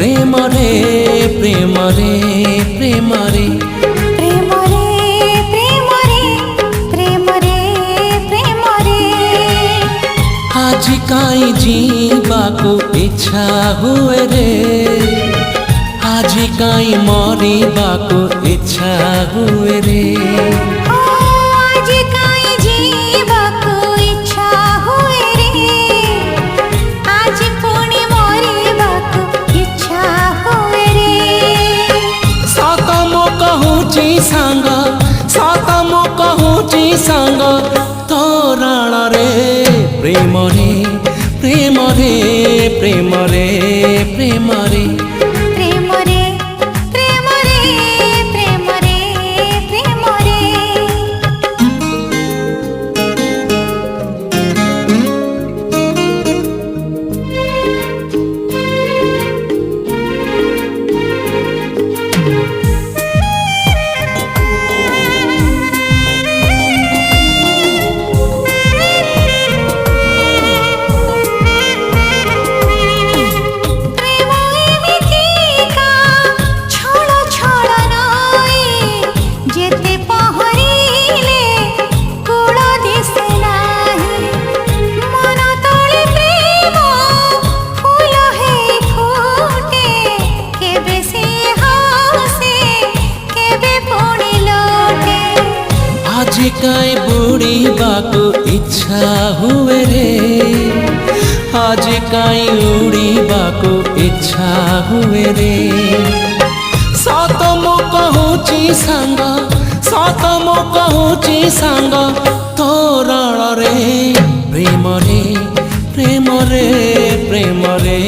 प्रेम रे प्रेम रे प्रेम रे प्रेम रे प्रेम रे प्रेम रे प्रेम रे आज काई जीवाको इच्छा हुए रे आज काई मरिबाको इच्छा हुए रे आज काई जीवाको इच्छा हुए रे आज पुणी मरिबाको इच्छा हुए रे सत मो कहूची सांग सत मो कहूची सांग तोरण रे प्रेम रे प्रेम रे प्रेम रे प्रेम रे प्रेम रे प्रेम रे प्रेम रे प्रेम रे आज काई बुड़ीबाको इच्छा हुए रे आज काई उड़ीबाको इच्छा हुए रे सत मो कहूची सांग सत मो कहूची सांग तोरण रे प्रेम रे प्रेम रे प्रेम रे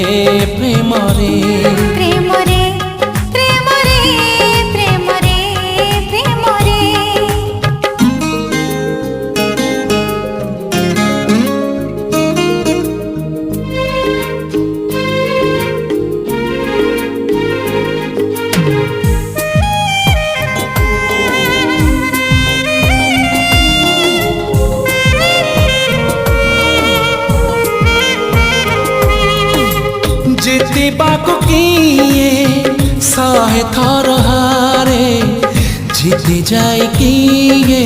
प्रेम रे प्रेम रे प्रेम रे प्रेम रे प्रेम रे जीतिबाको किए सहे थर हारे जीति जाए किए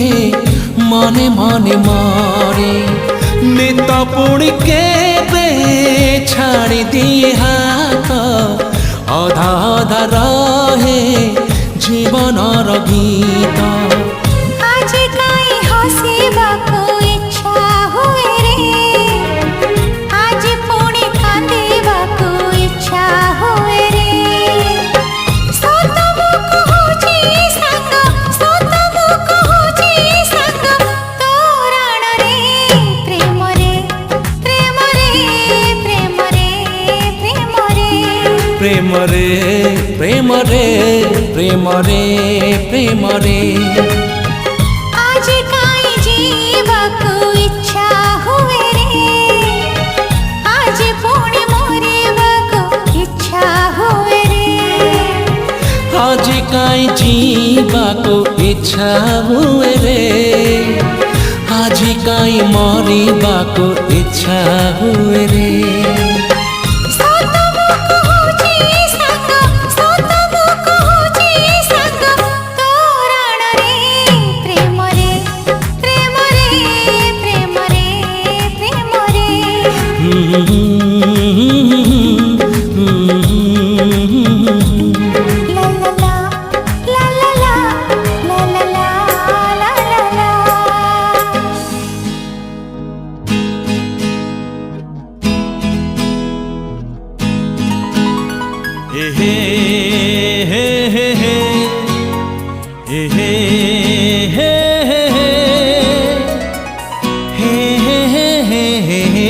मने मने मारे नित पुणी केबे छाड़ी दिए हाथ अधा अधा रहे जीवनर गीत आज काई हसिबाको इच्छा हुए रे आज पुणी कांदिबाको इच्छा हुए रे सत मो कहूची सांग सत मो कहूची सांग तोरण रे प्रेम रे प्रेम रे प्रेम रे प्रेम रे प्रेम रे प्रेम रे प्रेम रे प्रेम रे आज काई जीवाको इच्छा हुए रे आज पुणी मरिबाको इच्छा हुए रे आज काई जीवाको इच्छा हुए रे आज काई मरिबाको इच्छा हुए रे सत मो कहूची सांग सत मो कहूची सांग तोरण रे प्रेम रे प्रेम रे प्रेम रे प्रेम रे ला ला ला ला ला ला ला ला ला ला हे हे हे हे हे हे हे हे हे हे हे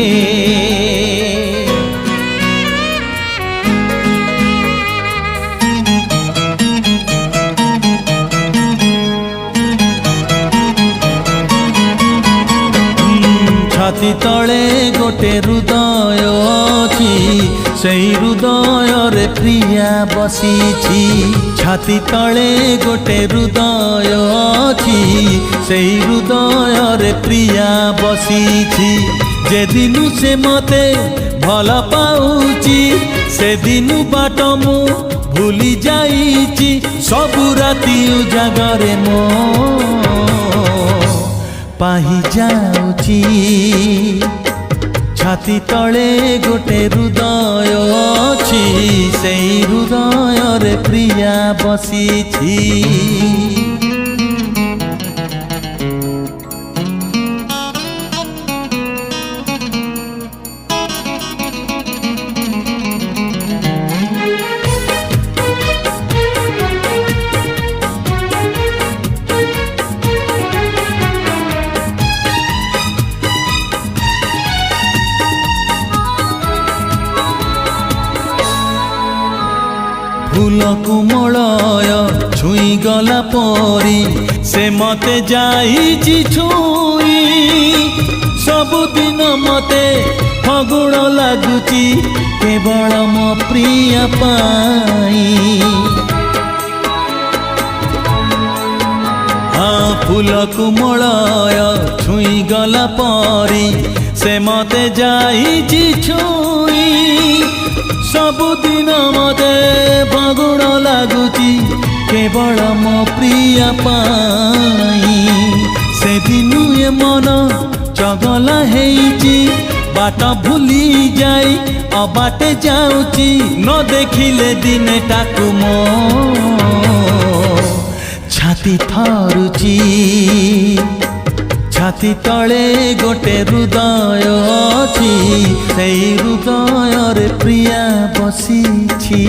छाती तले गोटे हृदय अछि सेई हृदय रे प्रिया बसीछि छाती तले गोटे हृदय अछि सेई हृदय रे प्रिया बसीछि जे दिनु से मते भल पाऊची से दिनु बाट मु भूली जाईची सबु राति उजागरे मो पाही जाऊची छाती तले गोटे हृदय अछि सेई हृदय रे प्रिया बसीछि फूल कुमलय छुई गला परी से मते जाईची छुई सबुदिन मते फगुण लागुची केवल मो प्रिय पाई हाँ फूल कुमलय छुई गला परी से मते जाईची छुई सबुदिन मते फगुण लागुची केवल मो प्रिय पाई से दिनु ए मन चगला हेइची बाट भूली जाई अबाटे जाऊची न देखिले दिने टाकु मो छाती थरुची छाती तले गोटे हृदय अछि सेई हृदय रे प्रिया बसीछि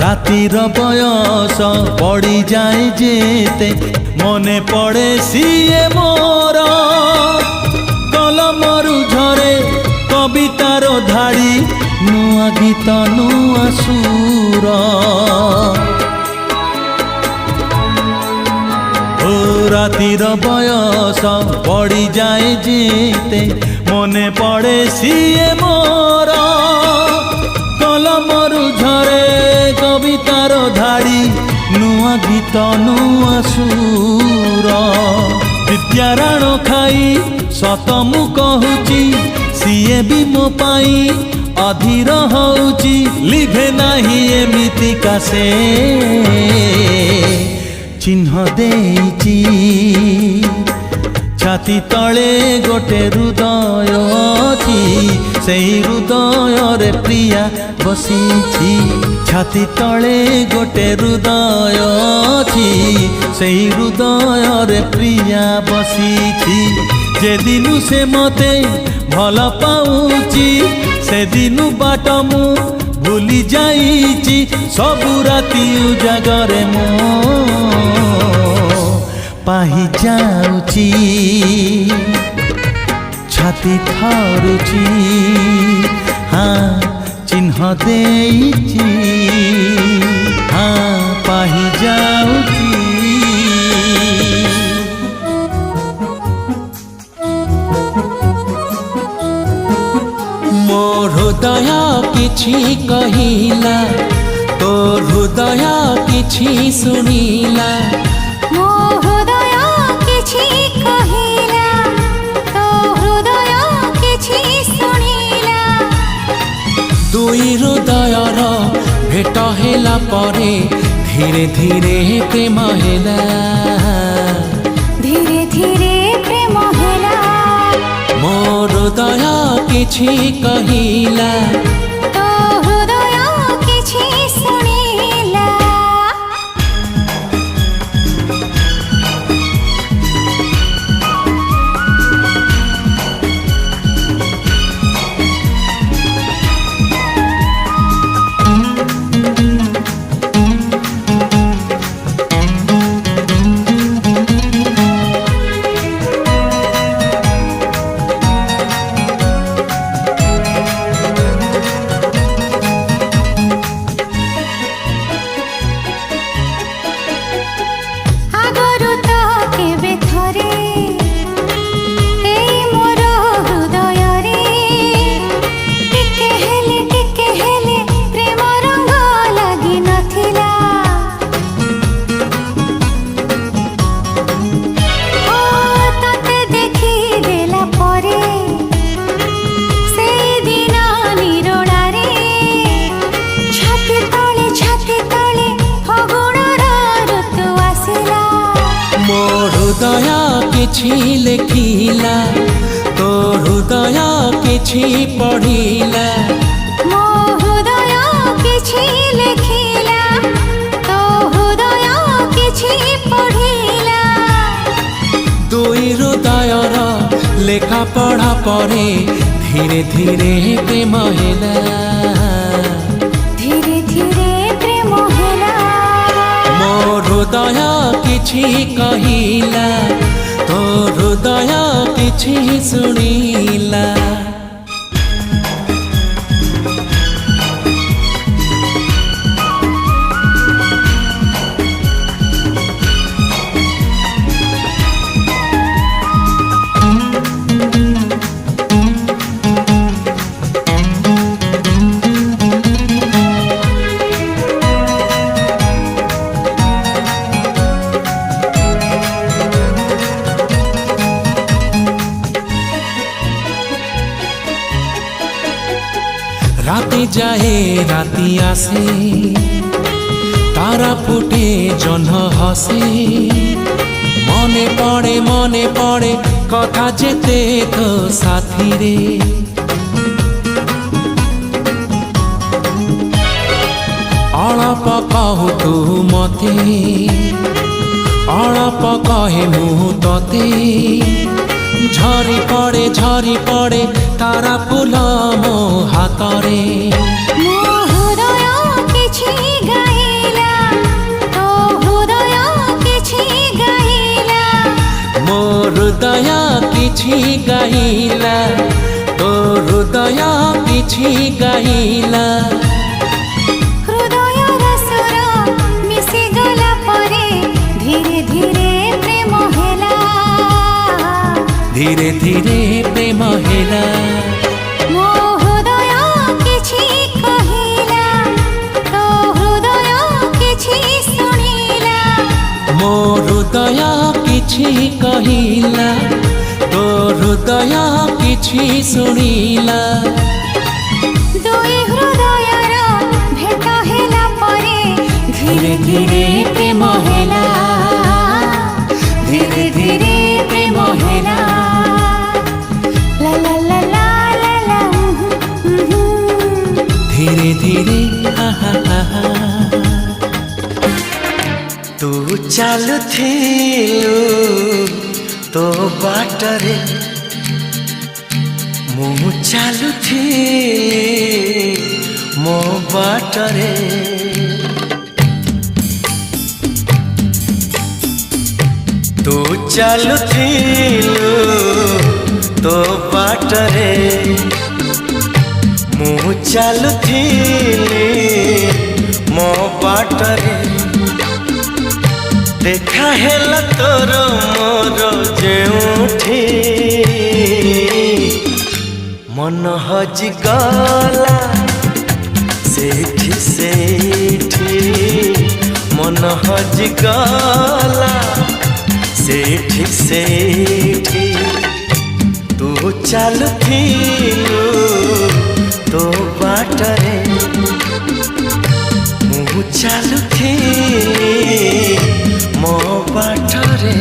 रातिर बयस पड़ी जाए जेते मने पड़े सीए मोर कलमरु झरे कवितार धाड़ी नुआ गीत नुआ सुर ओ रातिर बयस पड़ी जाए जेते मने पड़े सीए मोर कलमरु झरे कवितार धाड़ी नुआ गीत नुआ सुर विद्याराण खाई सत मु कहूची सीए भी मो पाई अधीर होउची लिभे नाही एमिति कासे चिन्ह देइची छाती तले गोटे हृदय अछि सेई हृदय रे प्रिया बसीछि छाती तले गोटे हृदय अछि सेई हृदय रे प्रिया बसीछि जे दिनु से मते भल पाऊची से दिनु बाट मु भूली जाईची सबु राति उजागरे मो पाही जाऊची छाती थरुची हाँ चिन्ह देइची हाँ पाही जाऊची मो हृदय किछि कहिला तो हृदय किछि सुनिला ମୋ ହୃଦୟ କିଛି କହିଲା ତୋ ହୃଦୟ କିଛି ଶୁଣିଲା दुई हृदयर भेट होला परे धीरे धीरे प्रेम होला ଧୀରେ ଧୀରେ ପ୍ରେମ ହେଲା मो हृदय किछि कहिला ତୋ ହୃଦୟ କିଛି ଶୁଣିଲା କିଛି ଲେଖିଲା ତୋ ହୃଦୟ କିଛି ପଢ଼ିଲା ମୋ ହୃଦୟ କିଛି ଲେଖିଲା ତୋ ହୃଦୟ କିଛି ପଢ଼ିଲା ଦୁଇ ହୃଦୟର ଲେଖା ପଢ଼ା ପରେ ଧୀରେ ଧୀରେ ପ୍ରେମ ହେଲା ଧୀରେ ଧୀରେ ପ୍ରେମ ହେଲା ମୋ ହୃଦୟ କିଛି କହିଲା ତୋ ହୃଦୟ କିଛି ଶୁଣିଲା রাতে যায় রাতি আসে তারা ফুটে জহ্ন হসে মনে পড়ে কথা যেতে তো সাথীরে অଳପ কহু তু মতে অଳପ কহে মু ততে ঝরি পড়ে তারা ফুল ମୋ ହାତରେ ମୋ ହୃଦୟ କିଛି ଗାଇଲା ତୋ ହୃଦୟ କିଛି ଗାଇଲା ମୋ ହୃଦୟ କିଛି ଗାଇଲା ତୋ ହୃଦୟ କିଛି ଗାଇଲା ହୃଦୟର ସ୍ୱର ମିଶିଗଲା ପରେ ଧୀରେ ଧୀରେ ପ୍ରେମ ହେଲା ଧୀରେ ଧୀରେ ପ୍ରେମ ହେଲା ମୋ ହୃଦୟ କିଛି କହିଲା ତୋ ହୃଦୟ କିଛି ଶୁଣିଲା ମୋ ହୃଦୟ କିଛି କହିଲା ତୋ ହୃଦୟ କିଛି ଶୁଣିଲା ଦୁଇ ହୃଦୟର ଭେଟ ହେଲା ପରେ ଧୀରେ ଧୀରେ ପ୍ରେମ ହେଲା ଧୀରେ ଧୀରେ ପ୍ରେମ ହେଲା ଲା ଲା ଲା ଲା ଲା ଲା ଧୀରେ ଧୀରେ ତୁ ଚାଲୁଥିଲୁ ତୋ ବାଟରେ ମୁଁ ଚାଲୁଥିଲି ମୋ ବାଟରେ ତୁ ଚାଲୁଥିଲୁ ତୋ ବାଟରେ ମୁଁ ଚାଲୁଥିଲି ମୋ ବାଟରେ ଦେଖା ହେଲା ତୋର ମୋର ଯେଉଁଠି ମନ ହଜିଗଲା ସେଇଠି ମନ ହଜିଗଲା ସେଇଠି ତୁ ଚାଲୁଥିଲୁ ତୋ ବାଟରେ ମୁଁ ଚାଲୁଥିଲି ମୋ ବାଟରେ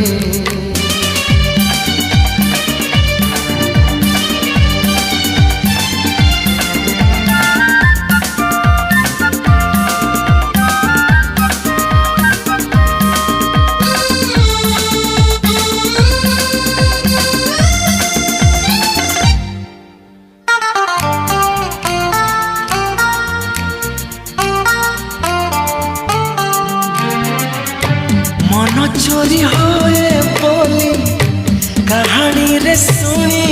मन चोरी होए बोली कहानी रे सुनी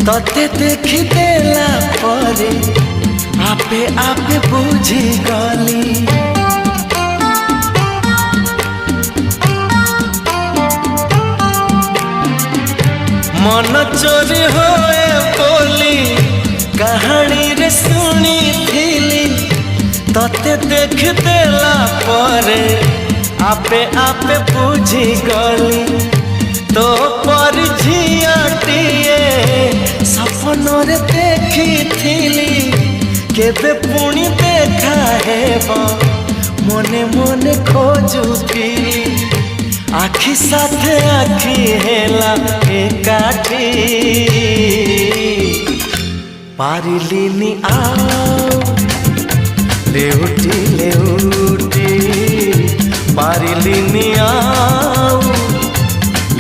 तते देखी देला परे आपे आपे बुझी गली मन चोरी होए बोली कहानी रे सुनी तते देखी देला परे आपे आपे बुझी गली तो पर झियाटिए सपन रे देखी थी केबे पुणी देखा हेब मने मने खोजुती आखि साथे आखि हेला एकाठी पारिलिनी आओ लेउटी लेउटी पारिलिनी आओ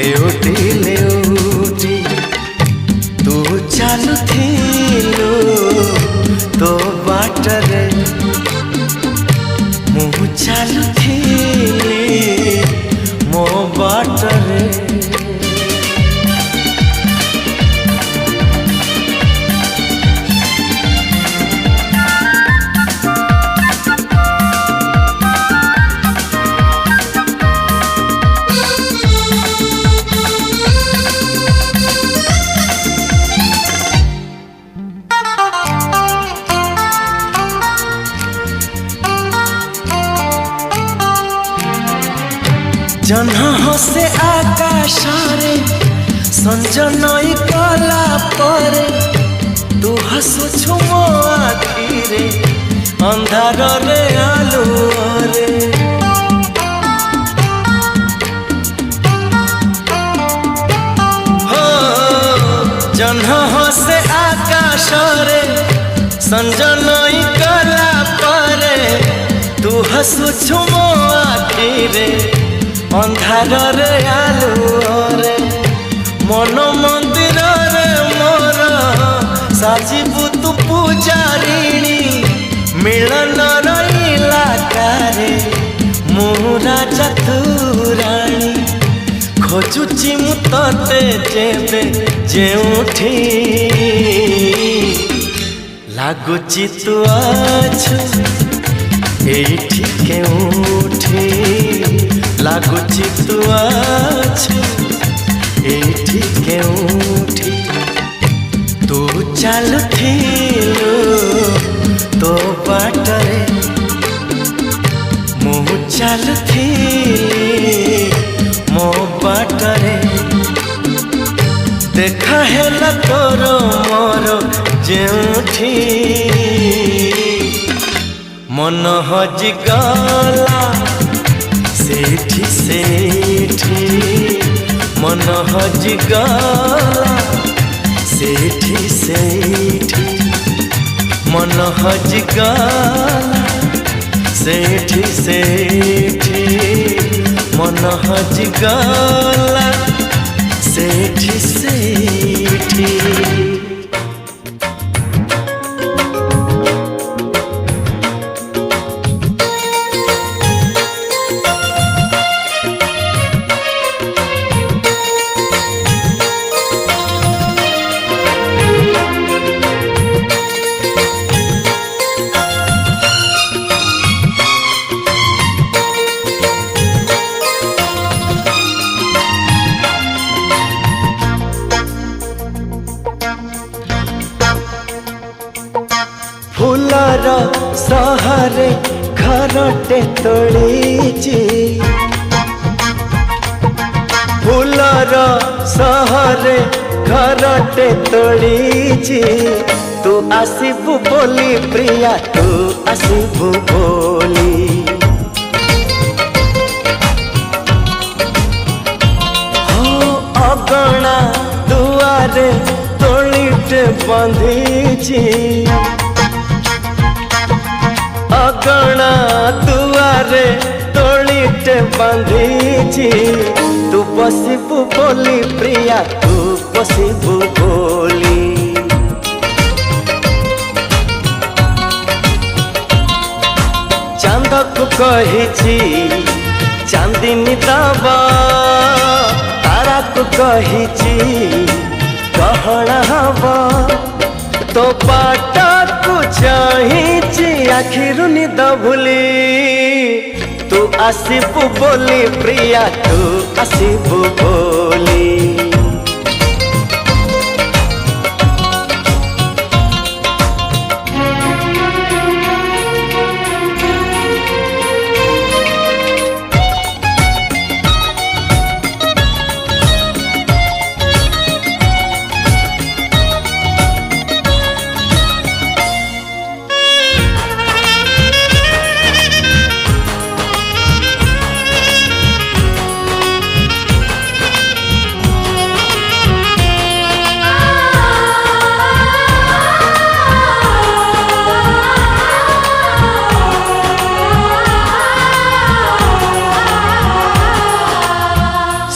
लेउटी लेउटी तू चालुथिलु तो बाटरे मु चालुथिली मो बाटरे जह्न हसे आकाशरे संज नई कला परे तू हसुछु मो आखिरे अंधार रे आलुरे हो जह्न हसे आकाशरे संज नई कला परे तू हसुछु मो आखिरे अंधार रे आलुरे मन मंदिर रे मोर साजिबु तू पूजारिणी मिलन रईला कारे मु राजा तू राणी खोजुची मु तते जेबे जेउठी लागुची तू अछु एठी केउठी लागुची तू अछु एठी केउठी तू चालुथिलु तो बाटरे मु चालुथिली मो बाटरे देखा हेला तोर मोर जेउठी मन हजिगला सेठी सेठी मन हजिगला सेठी सेठी मन हजिगला सेठी सेठी मन हजिगला सेठी सेठी फूलर सहरे घरटे तोड़ीची फूलर सहरे घरटे तोड़ीची तू आसिबु बोली प्रिया तू आसिबु बोली हो अगणा दुआरे तोड़ीटे बंधीची अगणा दुआरे तोड़ीटे बांधीची तू बसिबु बोली प्रिया तू बसिबु बोली चांद को कहिची चांदिनी दबा तारा को कहिची गहना हवा तो बाटा को चाहिची आखिरु निद भूली तू आसिबु बोली प्रिया तू आसिबु बोली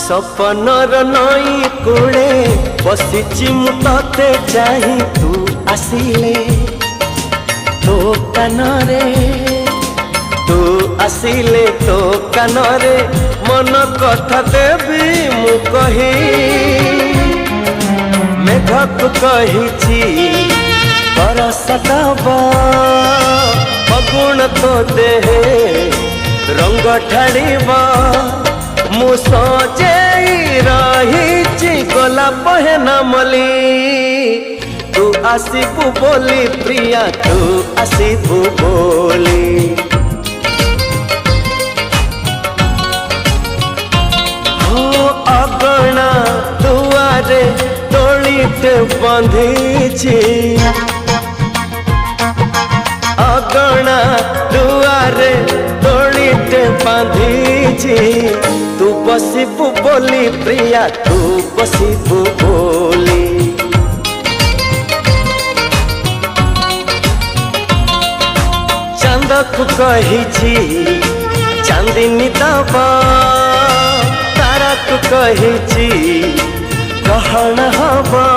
सपनर नई कूले बसिची मु तते चाही तू आसिले तो कानरे तू आसिले तो कानरे मन कथा देवी मु कही मेघक कहिछि बरसतब फगुण तो देहे रंग ठाड़ीबा मु सजेई रहिछि गोलाप हेना मली तू आसिबु बोली प्रिया तू आसिबु बोली हो अगणा दुआरे तोलिते बंधीछि अगणा दुआरे तोलिते बांधीछि तू बसिबु बोली प्रिया तू बसिबु बोली चांदक कहिछि चांदिनी दबा तारा को कहिछि कहण हबा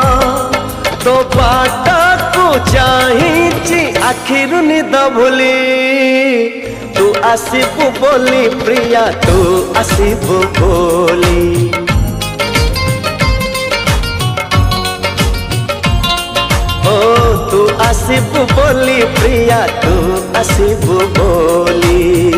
तो बाट को चाहिछि आखिरु निद भूली तू आसिबु बोली प्रिया तू आसिबु बोली ओ तू आसिबु बोली प्रिया तू आसिबु बोली।